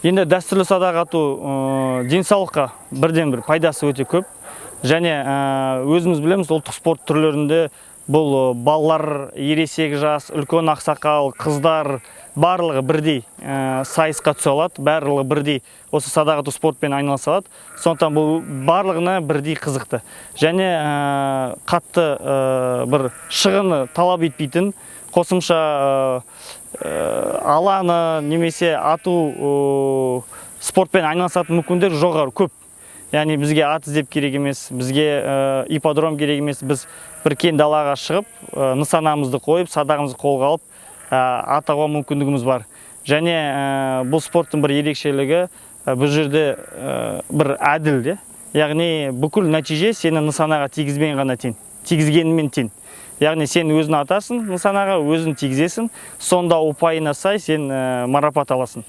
Енді дәстүрлі садақ ату денсаулыққа бірден бір пайдасы өте көп. Және өзіміз білеміз, ұлттық спорт түрлерінде бұл балалар, ересек жас, үлкен ақсақал, қыздар барлығы бірдей сайысқа түсе алады, барлығы бірдей осы садақ ату спортпен айналыса алады. Сондықтан бұл барлығына бірдей қызықты. Және қатты бір шығыны талап етпейтін, қосымша аланы немесе ату спортпен айналысатын мүмкіндіктер жоғары көп. Яғни бізге ат іздеп керек емес, бізге ипподром керек емес. Біз бір кең далаға шығып, нысанамызды қойып, садағымызды қолға алып, атауға мүмкіндігіміз бар. Және бұл спорттың бір ерекшелігі, бұл жерде бір әділ. Яғни бүкіл нәтиже сені нысанаға тигізгенімен тең. Яғни сен өзін атасың, нысанаға өзін тигізесің, сонда ұпайына сай сен марапат аласың.